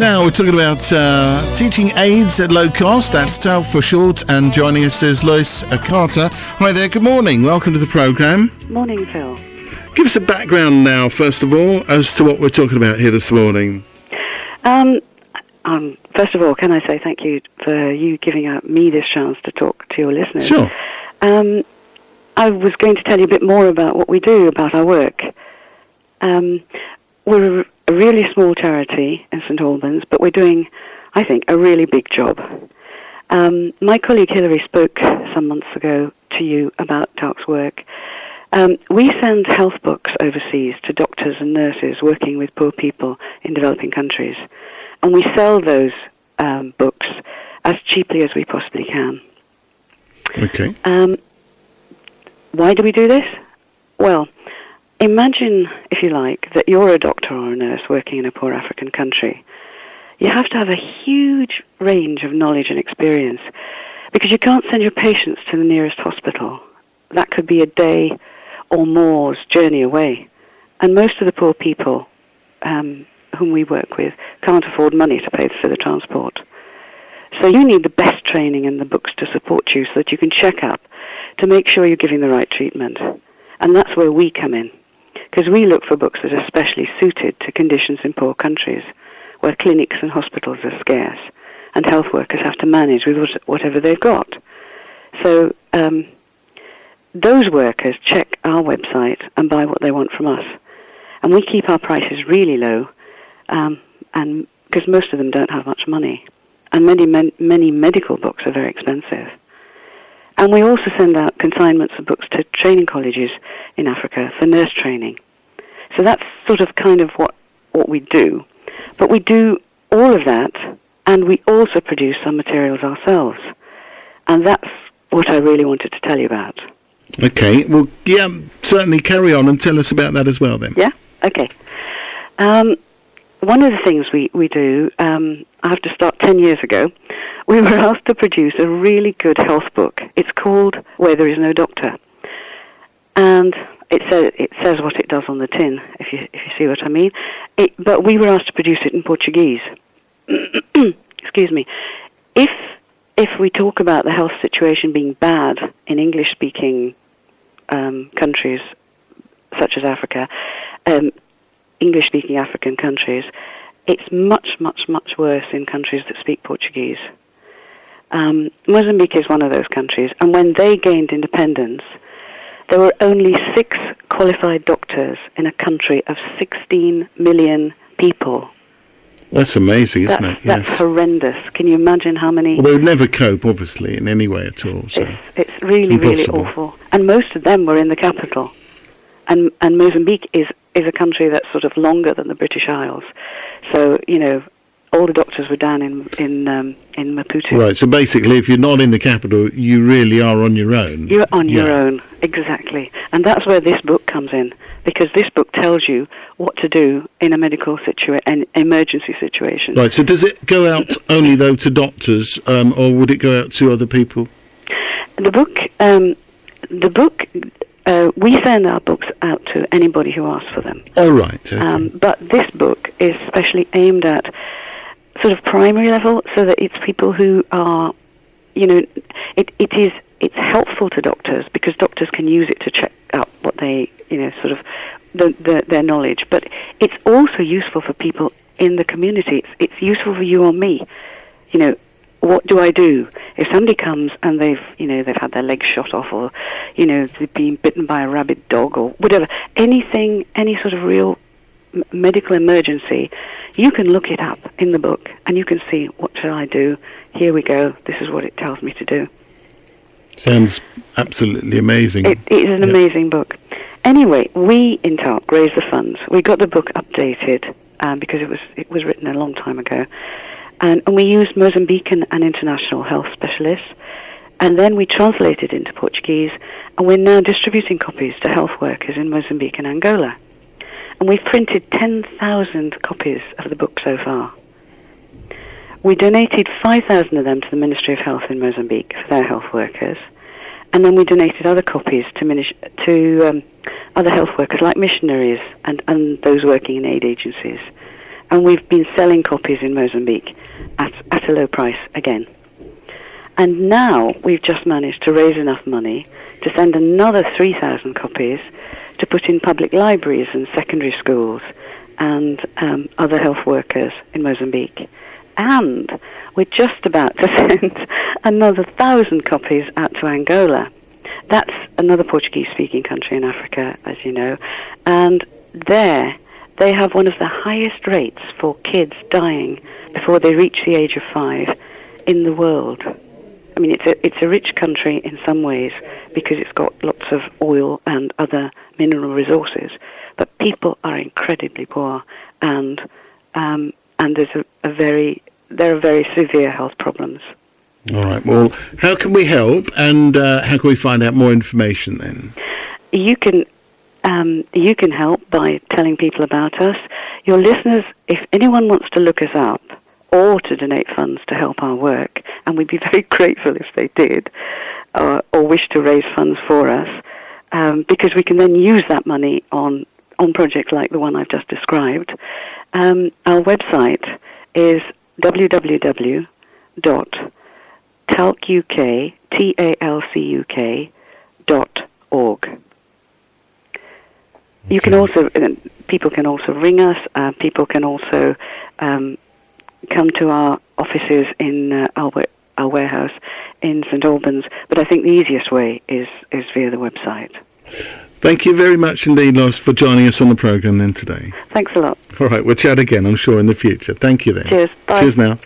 Now we're talking about teaching aids at low cost. That's TALC for short. And joining us is Lois Carter. Hi there. Good morning. Welcome to the programme. Morning, Phil. Give us a background now, first of all, as to what we're talking about here this morning. First of all, can I say thank you for you giving me this chance to talk to your listeners. Sure. I was going to tell you a bit more about what we do, about our work. We're a really small charity in St Albans, but we're doing, I think, a really big job. My colleague Hilary spoke some months ago to you about TALC's work. We send health books overseas to doctors and nurses working with poor people in developing countries, and we sell those books as cheaply as we possibly can. Okay. Why do we do this? Well, imagine, if you like, that you're a doctor or a nurse working in a poor African country. You have to have a huge range of knowledge and experience because you can't send your patients to the nearest hospital. That could be a day or more's journey away. And most of the poor people whom we work with can't afford money to pay for the transport. So you need the best training and the books to support you so that you can check up to make sure you're giving the right treatment. And that's where we come in, because we look for books that are specially suited to conditions in poor countries where clinics and hospitals are scarce and health workers have to manage with whatever they've got. So those workers check our website and buy what they want from us. And we keep our prices really low, and because most of them don't have much money. And many medical books are very expensive. And we also send out consignments of books to training colleges in Africa for nurse training. So that's sort of kind of what we do. But we do all of that, and we also produce some materials ourselves. And that's what I really wanted to tell you about. Okay. Well, yeah, certainly carry on and tell us about that as well then. Yeah? Okay. One of the things we do, I have to start 10 years ago, we were asked to produce a really good health book. It's called Where There Is No Doctor. And it says what it does on the tin, if you see what I mean. But we were asked to produce it in Portuguese. Excuse me. If we talk about the health situation being bad in English-speaking countries, such as Africa, English-speaking African countries, it's much, much, much worse in countries that speak Portuguese. Mozambique is one of those countries, and when they gained independence, there were only 6 qualified doctors in a country of 16 million people. That's amazing, isn't it? That's horrendous. Can you imagine how many... Well, they would never cope, obviously, in any way at all. So it's really, really awful. And most of them were in the capital. And Mozambique is a country that's sort of longer than the British Isles. So, all the doctors were down in Maputo. Right, so basically if you're not in the capital, you really are on your own. You're on your own, exactly. And that's where this book comes in, because this book tells you what to do in a medical an emergency situation. Right, so does it go out only, though, to doctors, or would it go out to other people? The book, we send our books out to anybody who asks for them. Oh, right. Okay. But this book is specially aimed at sort of primary level, so that it's people who are, it's helpful to doctors because doctors can use it to check up what they, sort of their knowledge. But it's also useful for people in the community. It's useful for you or me. What do I do if somebody comes and they've had their legs shot off, or they've been bitten by a rabid dog, or whatever, any sort of real medical emergency, you can look it up in the book and you can see, what should I do? Here we go. This is what it tells me to do. Sounds absolutely amazing. It is an amazing book. Anyway, we in TALC raised the funds. We got the book updated because it was written a long time ago. And we used Mozambican and international health specialists, and then we translated into Portuguese, and we're now distributing copies to health workers in Mozambique and Angola. And we've printed 10,000 copies of the book so far. We donated 5,000 of them to the Ministry of Health in Mozambique for their health workers, and then we donated other copies to other health workers like missionaries and those working in aid agencies. And we've been selling copies in Mozambique at a low price again. And now we've just managed to raise enough money to send another 3,000 copies to put in public libraries and secondary schools and other health workers in Mozambique. And we're just about to send another 1,000 copies out to Angola. That's another Portuguese-speaking country in Africa, as you know. And there, they have one of the highest rates for kids dying before they reach the age of 5 in the world. I mean, it's a rich country in some ways because it's got lots of oil and other mineral resources, but people are incredibly poor, and there are very severe health problems. All right. Well, how can we help, and how can we find out more information then? You can help by telling people about us. Your listeners, if anyone wants to look us up or to donate funds to help our work, and we'd be very grateful if they did, or wish to raise funds for us, because we can then use that money on projects like the one I've just described. Our website is www.talcuk.org. You can also, people can also ring us. People can also come to our offices in our warehouse in St Albans. But I think the easiest way is via the website. Thank you very much indeed, Lois, for joining us on the programme then today. Thanks a lot. All right, we'll chat again, I'm sure, in the future. Thank you then. Cheers. Bye. Cheers now.